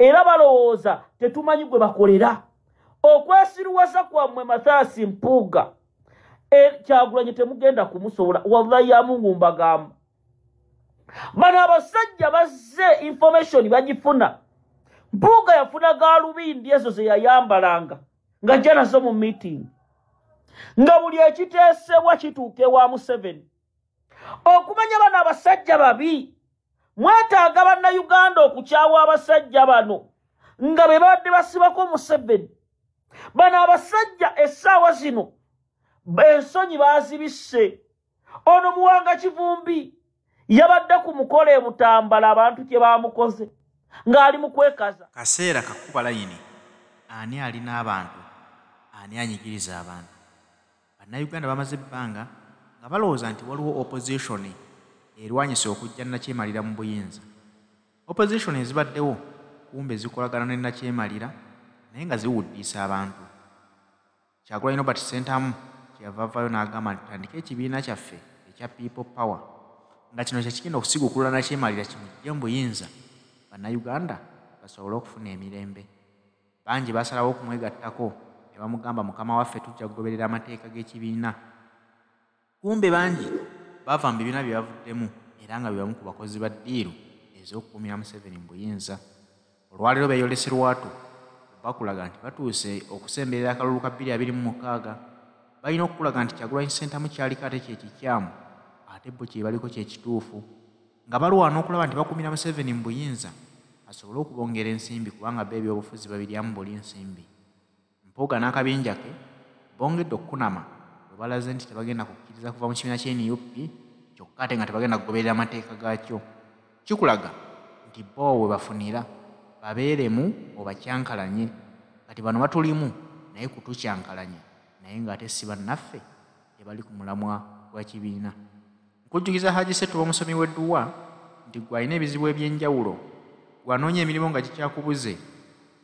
era balowooza tetumanyi gwe bakolera. Okwesiruwasa kwammwe Mathias Mpuuga Kyagulanyi temugenda kumusobola. Wallahi ya Mungu mbagamba. Bano abasajja bazze information bagifuna. Mpuuga yafuna galubindi ezo ze yayambalanga nga jana zo mu meeting. Nga buli ekiteesebwa kituuke wa Museveni. Okumanya bano abasajja babi. Mwetaaga bannayuganda okukyawa abasajja bano nga be badde basibako Museveni. Bano abasajja essaawa zino ensonyi baazibisse. Ono Muwanga Kivumbi yabadde ku mukolo e Butambala abantu kye baamukoze ng'ali mu kwekaza. Kaseera kakuba layini ani alina abantu ani anyigiriza abantu. Bannayuganda bamaze ebbanga nga balowooza nti waliwo opposition erwanyise okujja Nakyemalira mu buyinza. Opposition ezibaddewo kumbe zikolagana ne Nakyemalira naye nga ziwuddisa abantu. Kyagulanyi Robert Ssentamu kyeyavavayo n'agamba nti tandika ekibiina kyaffe ekya People Power nga kino kyekigenda okusigukula Nakyemalira kimujje mu buyinza bannayuganda basobole okufuna emirembe. Bangi basalawo okumwegattako ne bamugamba mukama waffe tujja kugoberera amateeka g'ekibiina. Kumbe bangi bava mu bibiina bye bavuddemu era nga bebamu ku bakozi ba ddiiru ez'okukuumira Museveni mu buyinza. Olwaleero beeyolese lwatu bakulaga nti batuuse okusemberera akalulu ka 2026. Balina okulaga nti Kyagulanyi Ssentamu kyaliko ate kyekikyamu ate bo kye baliko kyekituufu nga balwana okulaba nti bakuumira Museveni mu buyinza asobole okubongera ensimbi kubanga bo ebyobufuzi babiryamu buli nsimbi. Mpuuga n'akabinja ke bongedde okukunama bwe balaze nti tebagenda kukkiriza kuva mu kibiina ky'NUP kyokka ate nga tebagenda kugoberera amateeka gaakyo. Kikulaga nti bo we bafunira babeeremu obakyankalanye kati bano batulimu naye kutukyankalanye naye ng'ate si bannaffe tebali ku mulamwa gwa kibiina. Nkujjukiza Haji Setu omusomi w'edduwa nti gwalina ebizibu eby'enjawulo, gwanoonya emirimu nga gikyakubuze,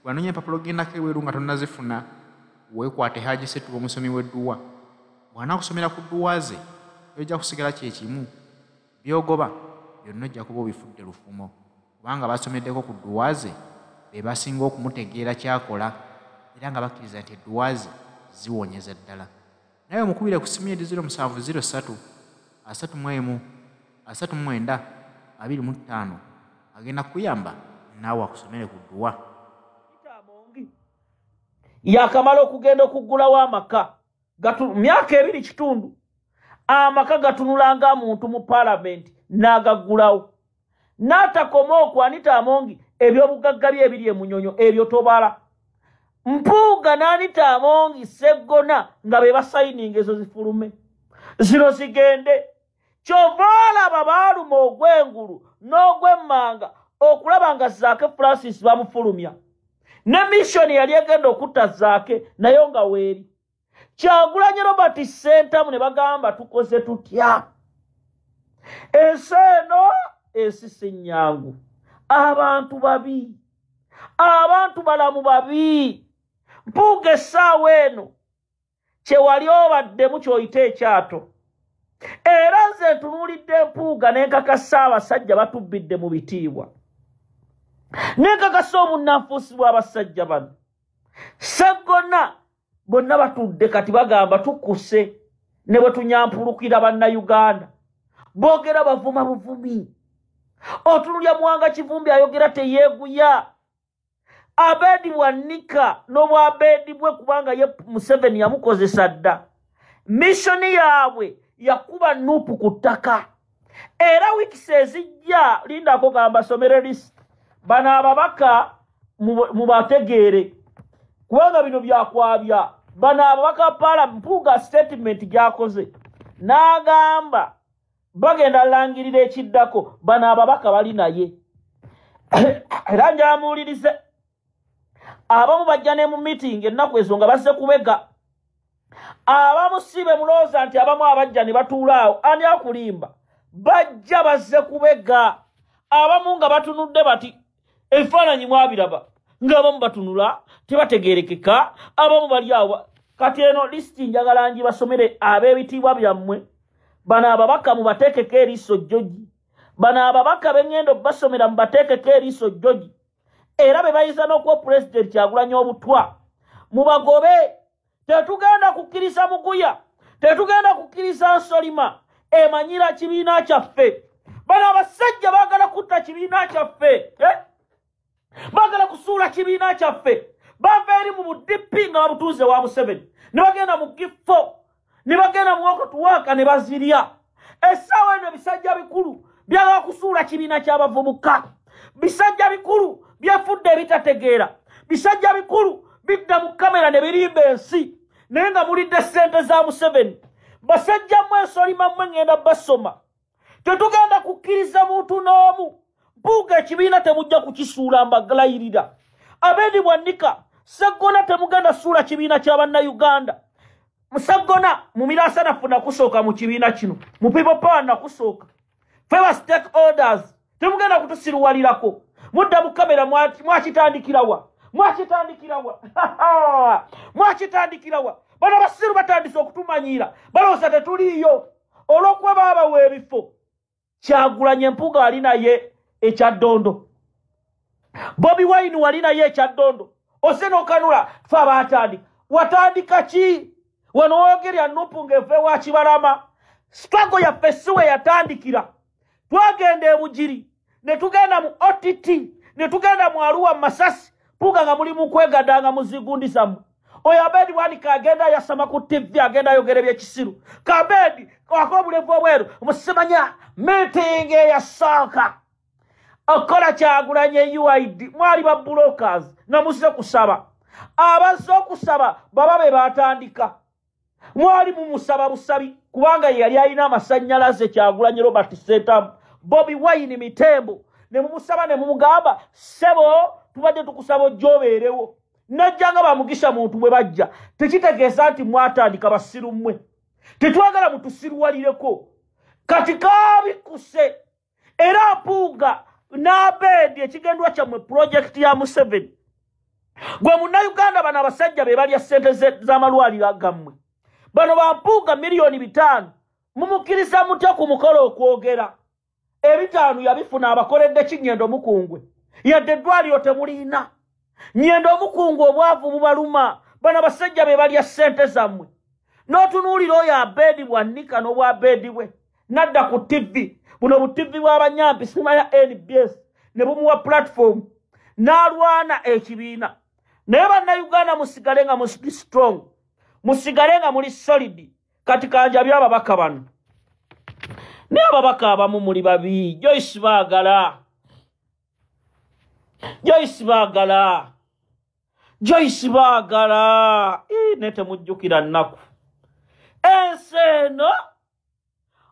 gwanoonya empapula ogendako ebweru nga tonnazifuna, weekwate Haji Setu omusomi w'edduwa. Bw'anaakusomera ku dduwa ze ojja kusigala kyekimu, by'ogoba byonna ojja kuba obifudde lufumo kubanga basomeddeko ku dduwa ze be basinga okumutegeera kyakola era nga bakkiriza nti edduwa ze ziwonyeza ddala. Naye omukubire ku simu ye 0703 31 39 25 agenda kuyamba naawe akusomere ku dduwa. Yakamala okugenda okuggulawo amaka myaka 2 kitundu amaka gatunulanga muntu mu parliament n'agaggulawo. N'atakoma okwanita Amongi ebyobugagga bye ebiri emunyonyo ebyo tobala. Mpuuga n'anita Amongi Seggona nga be basayininga ezo zifulume zino zigende. Kyovaala babaaluma ogw'engulu n'ogw'emmanga okulaba nga Zaake Francis bamufulumya. Ne mission yali egenda okutta Zaake nayo nga weeri. Kyagulanyi Robert Ssentamu ne bagamba tukoze tutya. Ensi eno ensi si nnyangu. Abantu babi. Abantu balamu babi. Mpuuga essaawa eno kye wali obaddemu ky'oyita ekyato. Era nze ntunuulidde Mpuuga n'enkakasa abasajja batubbidde mu bitiibwa. N'enkakasa obunnanfuusi bw'abasajja bano. Seggona bonna batudde kati bagamba tukkuse ne bwe tunyampulukira bannayuganda. Boogera bavuma buvumi. Otunulya Muwanga Kivumbi ayogera teyeeguya. Abedi bwannika n'obwabedi bwe kubanga ye Museveni yamukozesa dda. Missoni yaabwe yakuba nupu ku ttaka. Era wiikisi ezijja lindako gamba somere list. Bano ababaka mubategeere kubanga bino byakwabya. Bano ababaka pala Mpuuga statement gyakoze n'agamba bagenda langirira ekiddako. Bano ababaka bali naye era njamuwulirize. Abamu bajja ne mu meeting ennaku ezo nga bazze kubega. Abamu si be mulooza nti abamu abajja ne batuula awo ani akulimba. Bajja bazze kubega. Abamu nga batunudde bati ebifaananyi mwabiraba ng'abamu batunula tebategeerekeka. Abamu bali awo kati eno lisiti njagala ngibasomere ab'ebitiibwa byammwe. Bano ababaka mubateekeko eriiso jjogi. Bano ababaka b'engendo basomera mubateekeko eriiso jjogi. era be bayinza n'okuwa president Kyagulanyi obutwa mubagobe. Tetugenda kukkiriza Muguya, tetugenda kukkiriza Nsolima emanyira kibiina kyaffe. Bano abasajja baagala kutta kibiina kyaffe, baagala kusuula kibiina kyaffe. Bava eri mu budipi nga babutuuze wa Museveni, ne bagenda mu gifo, ne bagenda mu wokotuwaaka ne bazirya. Essaawa eno bisajja bikulu byagala kusuula kibiina ky'abavubuka. Bisajja bikulu byafudde ebitategeera. Bisajja bikulu bidda mu kamera ne birimba ensi naye nga mulidde ssente za Museveni. Basajja mmwe Nsolima mmwe ngenda basoma. Tetugenda kukkiriza muntu n'omu. Mpuuga ekibiina temujja kukisuula mbagalayirira. Abedi Bwanika Saggona temugenda suula kibiina ky'Abannayuganda. Musaggona mu Miraasa nafuna kusooka mu kibiina kino. Mu People Power nakusooka. Feba stakeholders temugenda kutusiruwalirako. Mudda mu kamera mwakitandikirawa. Mwakitandikirawa. Bano basiru batandise okutumanyira. Balowooza tetuliiyo. Olw'okuba baabawa ebifo. Kyagulanyi Mpuuga wali naye ekyaddondo. Bobi Wine wali naye ekyaddondo. Ose n'okanula fe abaatandika. Watandika ki? Wano woogerya Nuupu ng'eve wa Kibalama. Struggle yaffe si we yatandikira. Twagenda e Bugiri, ne tugenda mu OTT, ne tugenda mu Arua Masasi, Mpuuga nga mulimu kwegadanga muzigundisa mu. Oyo Abedi Bwanika agenda yasama ku TV, agenda yogera ebyekisiru. Kabedi wakobulevu obweru musimanya meeting eyasooka. Okola Kyagulanyi UID mwali ba brokers na muze kusaba. Abazze okusaba baba be batandika. Mwali mumusaba busabi kubanga yali alina amasannyalaze Kyagulanyi Robert Sentamu. Bobi Wine Mitembo ne mumusaba ne mumugamba sebo tubadde tukusaba ojjobeerewo. Najjanga bamugisha muntu bwe bajja. Tekitegeeza nti mwatandika basiru mmwe. Tetwagala mutusiruwalireko. Kati kaabikuse. Era Mpuuga n'Abedi ekigendwa kyammwe project ya Museveni. Gwe Munnayuganda bano abasajja be balya ssente z'amalwaliro gammwe. Bano ba Mpuuga miliyoni 5 mumukkiriza mutya ku mukolo okwogera. 5 yabifuna abakoledde Kinyendo Mukungwe. Yadde eddwaliro temuliina. Nyendo Mukungwe obwavu bubaluma. Bano abasajja be balya ssente zammwe. N'otunuulira oyo Abedi Bwanika n'obwa Abedi bwe. Nadda ku TV. Buno bu TV bw'abanyampi sima ya NBS. Ne bumuwa platform. N'alwana ekibiina. Naye Bannayuganda musigale nga muli strong. Musigale nga muli solid. Kati kanjabya ababaka bano. Ne ababaka abamu muli babi. Joyce baagala. Nete mujjukira nnaku. Enseno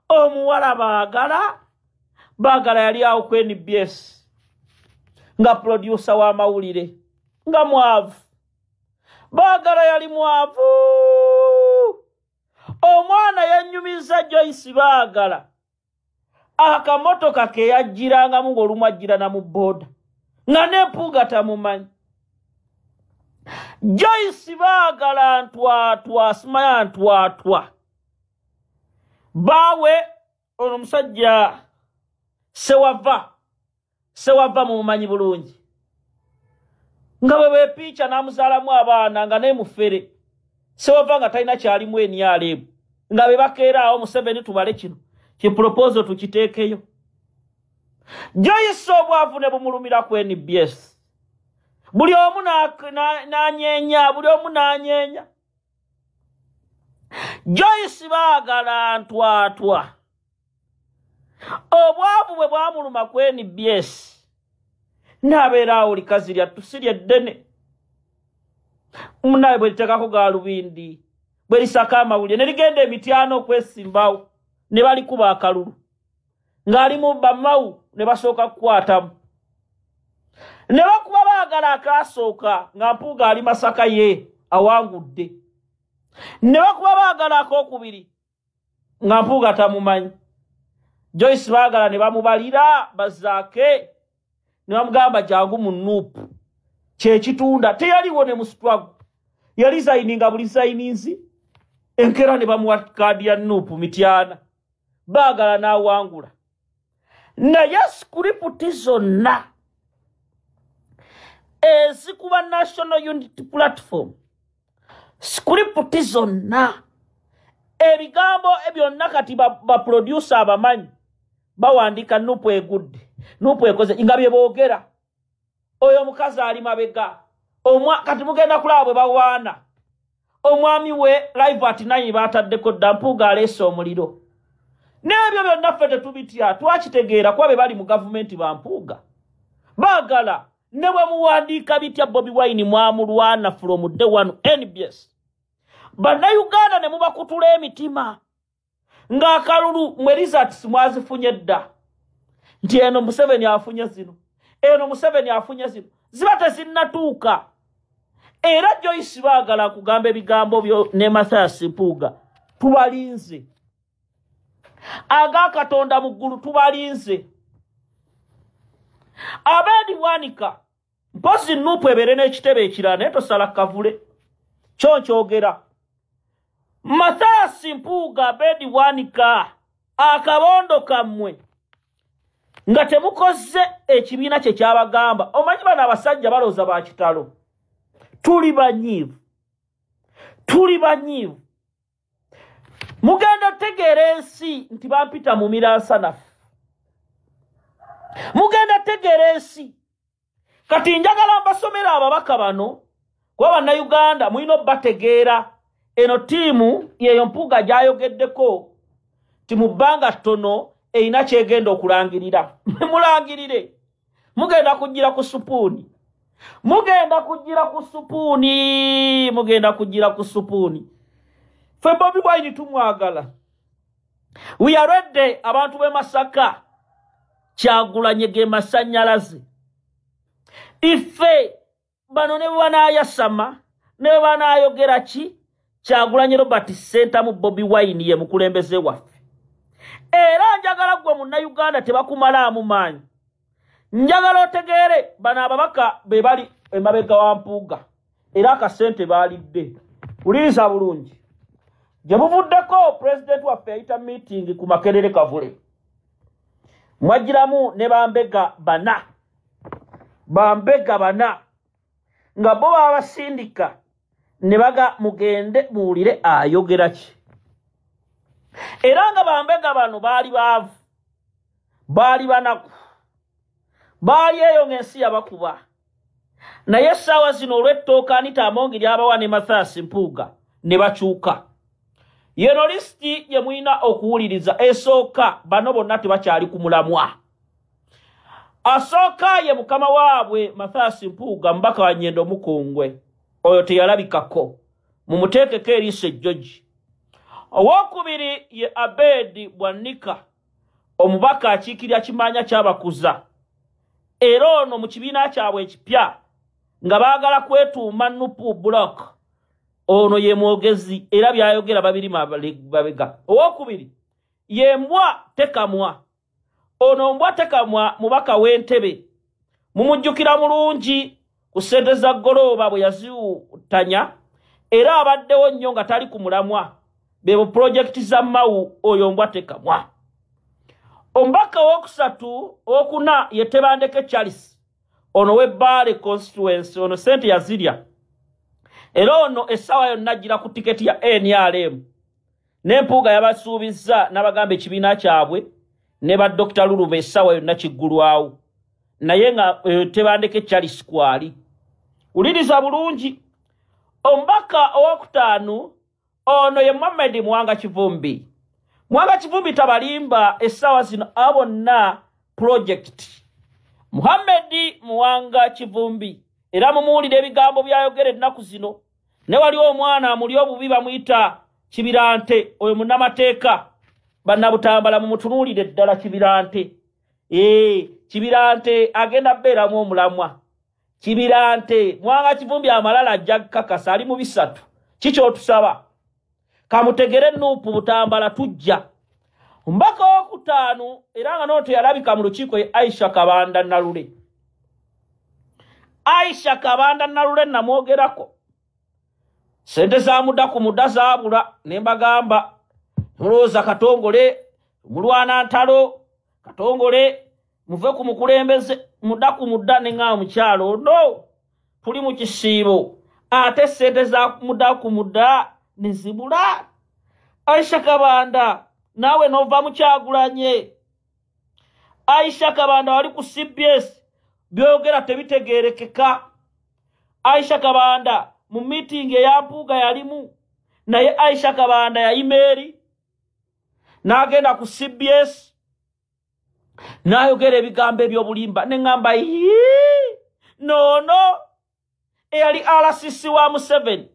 omuwala baagala yali awo ku NBS. Nga producer wa mawulire. Nga mwavu. Baagala yali mwavu. Omwana yanyumiza Joyce baagala. Akamotoka ke yajjirangamu ng'olumu ajjira na mu boda. Nga ne Mpuuga tamumanyi. Joyce baagala ntwatwa, simaya ntwatwa. Bawe ono musajja sewava mumumanyi bulungi. Nga bwe picha n'amuzaalamu abaana nga ne mufere. Sewava nga talina kyalimu NRM. Nga be bakeera awo Museveni tubale kino. Ki proposal tukiteekeyo. Joyce obwavu ne bumulumira ku NBS. Buli omu n'anyeenya. Joyce baagala ntwatwa. Obwavu bwe bwamuluma ku NBS. Nabeera awo likazi lyattu si lyeddene. Munawe bwe litekako gaalubindi. Bwe lisaka amawulire. Ne ligenda emityano okwesimbawo. Ne balikuba akalulu. Ng'ali mu bamawu ne basooka kukwatamu. Ne bakuba baagala akaasooka nga Mpuuga ali Masaka ye awangudde. Ne bakuba baagala ak'okubiri nga Mpuuga tamumanyi. Joyce baagala ne bamubalira bazaake. Ne bamugamba jangu mu Nuupu. Kyekitunda teyaliwo ne musitwago. Yali zayininga buli zayininzi. Enkera ne bamuwa kaadi ya Nuupu mityana. Baagala n'awangula. Naye sikuriputi zonna si kuba National Unity Platform script zonna ebigambo ebyonna kati ba producer abamanyi bawandika nupu egudde nupu ekoze nga bye boogera oyo mukazi ali mabega kati mugenda kulaba bawaana omwami we live at 9 bataddeko dda Mpuuga aleese omuliro n'ebyo byonna ffe tetubitya twakitegeera kuba be bali mu gavumenti ba Mpuuga baagala ne bwe muwandiika bitya Bobi Wine mwamulwana from day one NBS bannayuganda ne mubakutula emitima ng'akalulu mwe results mwazifunye dda nti eno Museveni afunye zino eno Museveni afunye zino ziba tezinnatuuka era Joyce baagala kugamba ebigambo byo ne Mathias Mpuuga tubalinze aga Katonda mu ggulu tubalinze Abedi Wanika mpozi nupu ebere n'ekitebe ekirala naye tosala kavule kyo nkyogera Mathias Mpuuga Abedi Wanika akabondo kammwe nga temukoze ekibiina kye kyabagamba omanyi bano abasajja balooza ba kitalo tuli banyiivu mugenda tegeera ensi nti bampita mu miransanafu mugenda tegeera ensi kati njagala mbasomera ababaka bano kuba bannayuganda mulina bategeera eno tiimu yeyo Mpuuga gyayogeddeko ti mu bbanga ttono erina kyegenda okulangirira mulangirire mugenda kujjira ku supuuni ffe Bobi Wine tumwagala we are ready abantu b'e Masaka Kyagulanyi ge masannyalaze ife bano ne banaayasama ne banaayogera ki Kyagulanyi Robert Center mu Bobi Wine ye mukulembeze waffe era njagala gwe munnayuganda tebakumalaamu maanyi njagala otegeere bano ababaka be bali emabega wa Mpuuga era akasente baalidde uliriza bulungi gye buvuddeko president waffe yayita meeting ku Makerere Kavule mwagiramu ne bambega bana nga bo babasindika ne baga mugende muwulire ayogera ki era nga bambega bano baali baavu baali banaku baali eyo ng'ensi yabakuba naye essaawa zino olw'ettooka anitamongi lyabawa ne Mathias Mpuuga ne bakyuka yeno lisiti ye mulina okuwuliriza esooka bano bonna tebakyali ku mulamwa asooka ye mukama waabwe Mathias Mpuuga mubaka wa Nnyendo Mukungwe oyo teyalabikako mumuteekeko eriiso ejjogi owookubiri ye Abedi Bwanika omubaka akiikirira kimanya ky'abakuza era ono mu kibiina kyabwe ekipya nga baagala kwetuuma Nupu Block ono ye mwogezi era byayogera babiri babega owookubiri ye Mbwa Tekamwa ono Mbwa Tekamwa mubaka w'Entebe mumujjukira mulungi ku ssente za Goloba bwe yaziwutanya era abaddewo nnyo nga tali ku mulamwa bebo projekiti za Mawu oyo Mbwa Tekamwa ombaka wokusatu okuna ye Tebandeke Charles ono w'Ebbaale constituency ono sente yazirya era ono essaawa yonna ajjira ku tiketi ya NRM ne Mpuuga yabasuubizza n'abagamba ekibiina kyabwe ne ba Dr. Lulube essaawa yonna kiggulwawo naye nga Tebandeke Charles kwali uliriza bulungi ombaka owokutaano ono ye Muhammad Mwanga Kivumbi tabalimba essaawa zino abonna project Muhammad Mwanga Kivumbi era mumuwulire ebigambo byayogera ennaku zino ne wali omwana amuli obubi bamuyita Kibirante oyo munnamateeka bannabutambala mumutunuulire ddala Kibirante Kibirante agenda bbeeramu omulamwa Kibirante Mwanga Kivumbi amalala ajja kakasa ali mu bisatu kikyotusaba kamutegere Nupu Butambala tujja mbaka wokutaano era nga noto yalabika mu lukiiko ye Aisha Kabanda Nalule namwogerako sente za mudda ku mudda zaabula ne mbagamba mulooza Katongole mulwana ntalo Katongole muve ku mukulembeze mudda ku mudda ne nga mukyalo no tuli mu kisiibo ate sente za muda ku muda nizibula. Aisha Kabanda nawe nova mu Kyagulanyi. Aisha Kabanda wali ku CBS byogera tebitegerekeka. Aisha Kabanda mu meeting ya Mpuuga yalimu naye Aisha Kabanda ya email nagenda ku CBS nayogera ebigambo ebyobulimba nengamba no eyali RCC wa Museveni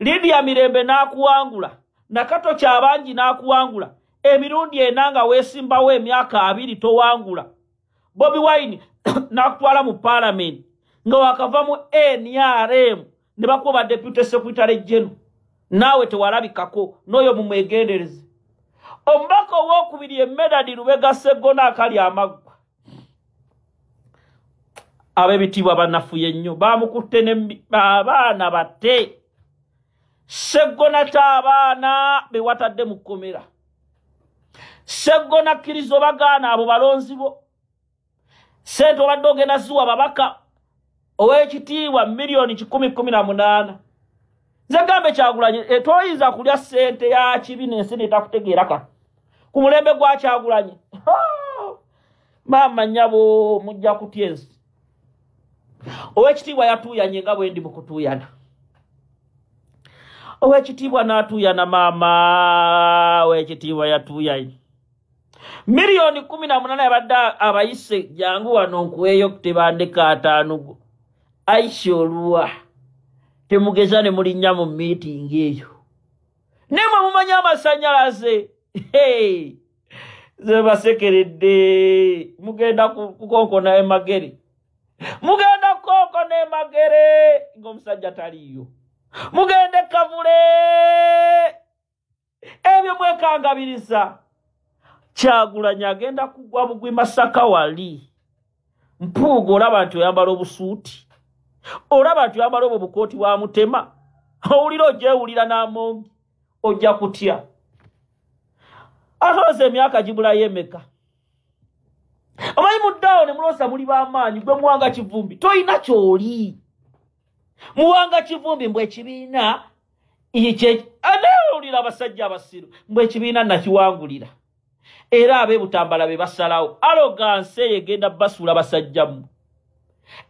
Lydia Mirembe nakuwangula Nakato Kyabangi nakuwangula emirundi enanga wesimbawo emyaka 2 towangula. Bobi Wine nakutwala mu parliament nga wakava mu NRM ne bakuba deputy secretary general nawe tewalabikako noyo mumwegendereze. Omubaka owokubiri Medadi Lubega Sseggona akali amaggwa. Abebitibwa banafuye nnyo bamukutte ne abaana batte. Sseggona abaana bewatadde mu kkomera. Sseggona kkirizo bagaana abo balonzi bo. Sente obadde ogenda ziwa babaka ow'ekitiibwa milioni 10-18. Nze gambe Kyagulanyi toyinza kulya sente ya kibi n'ensi n'etakutegeera kati. Ku mulembe gwa Kyagulanyi maama nnyabo mujja kutya ensi. Ow'ekitiibwa yatuuyanye nga bwe ndi mu kutuuyana. Ow'ekitiibwa n'atuuyana maama ow'ekitiibwa yatuuyanye. Milioni 18 yabadde abayise jangu wano nkuweeyo kutebandeka 5. Aisha Olwa temugeza ne mulinnya mu meeting eyo. Nemwe mumanya amasanyalaze. Ze basekeredde mugenda kukonkona emagere. Mugenda kukonkona emagere ng'omusajja taliyo. Mugende kavule ebyo mwekangabiriza. Kyagulanyi agenda kugwa bugwi Masaka wali. Mpuuga olaba nti oyambala obusuuti. Olaba nti oyambala obukooti wa mutema. Owulira ogyewulira n'amongi. Ojja kutya. Atoloza emyaka gibulayo emeka. Omanyi muddawo ne muloosa muli b'amaanyi gwe Muwanga Kivumbi. Toyina ky'oli. Muwanga Kivumbi mbwe ekibiina ewulira abasajja abasiru mbwe ekibiina nakiwangulira. Era ab'ebutambala be basalawo. Arrogance egenda basuula basajjamu.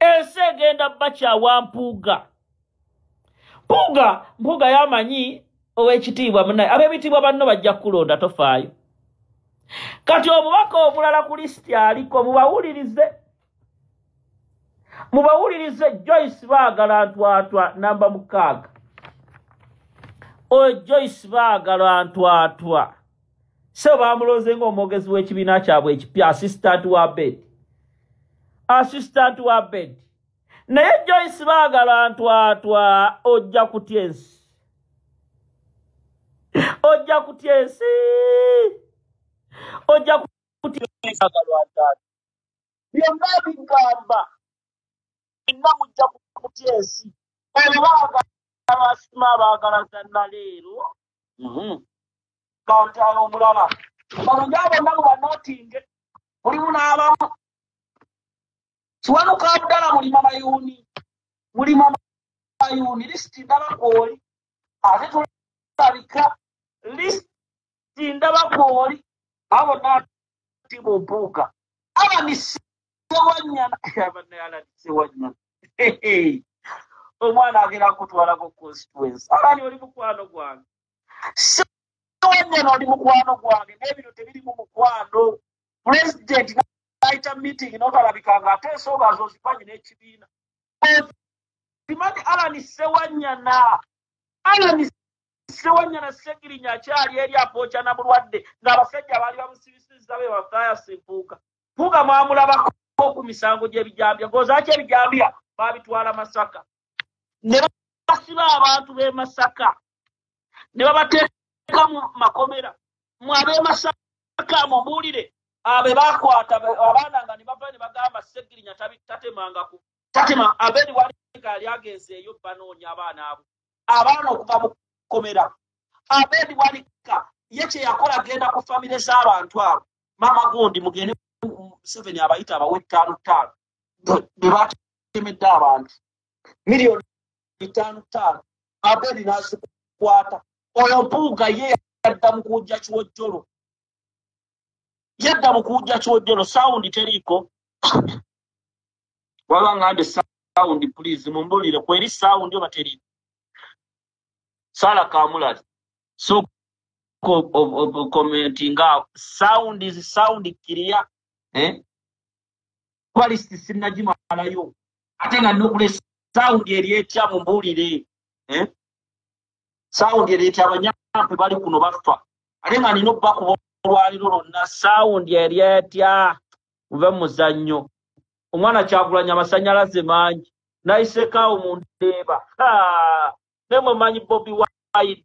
Ensi egenda bakyawa Mpuuga. Mpuuga yamanyi ow'ekitiibwa munaye. Ab'ebitiibwa banno bajja kulonda tofaayo. Kati omubaka omulala ku lisiti aliko mubawulirize. Mubawulirize Joyce Baagala Ntwatwa namba 6. Joyce Baagala Ntwatwa. So bamuloze ng'omwogezi w'ekibiina kyabwe ekipya assistant wa bed. Naye Joyce Baagala Ntwatwa ojja kutya ensi. Ojja kutya ensi. Ojja kutya ensi Baagala Ntwatwa. Byonna bigamba. Byonna mujja kutya ensi. Abasima baagala zanna leero. Kantalo omulala. Banjabo nabo banotinge. Mulimu n'abamu. Kiwanuka Abdala mulima mayuni. Mulima mayuni. Lisiti ndaba kwoli. Ate tulabika. Lisiti ndaba kwoli. Abo nati Mpuuga. Aba ni sewanyana. Aba ni ala ni sewanyana. Omwana agera kutwala ku constituency. Abani oli mukwano gwange. Sewanyana oli mukwano gwange. Nebino tebiri mu mukwano. President naita meeting nokalabikanga ate ensonga zozifanye n'ekibiina. Timani ala ni sewanyana. Ala ni sewanyana Segirinya akyali eri apooca na Bulwadde ng'abasajja baali bamusibisiza be bafaya Mpuuga. Mpuuga mwamulabako ku misango gy'ebijambya. Ng'ozaaki ebijambya baabitwala Masaka. Ne basiba abantu b'e Masaka. Ne babateeka mu makomera. Ab'e Masaka mubuulire. Abe bakwata abaana nga ne bava ne bagamba Segirinya tatemangako. Tatema Abedi Wanika yali agenze eyo banoonya abaana abo. Abaana okuva mu komera. Abedi Wanika ye kye yakola agenda ku famire z'abantu abo. Mama Gundi mugende 7 abayita abawe 5 ne batemedde abantu. Milioni 5 Abedi n'azikwata. Oyo Mpuuga ye yadda mu kujja kiwojjolo. Yadda mu kujja kiwojjolo sound teriko. Waba ngande sound please mumbulire kweri sound oba teriko. Sala Kamulali. So commenting out sound is sound clear. Quality sinagimalayo. Ate nga nokule sound erietya mumbulire. Sound erietya abanyampe bali kuno bafa. Ate nga nino bakuba olwaliro lonna sound erietya uve muzannyo. Omwana Kyagulanyi amasanyalaze mangi. Naiseka omuntu eba. Nemwe manyi Bobi Wine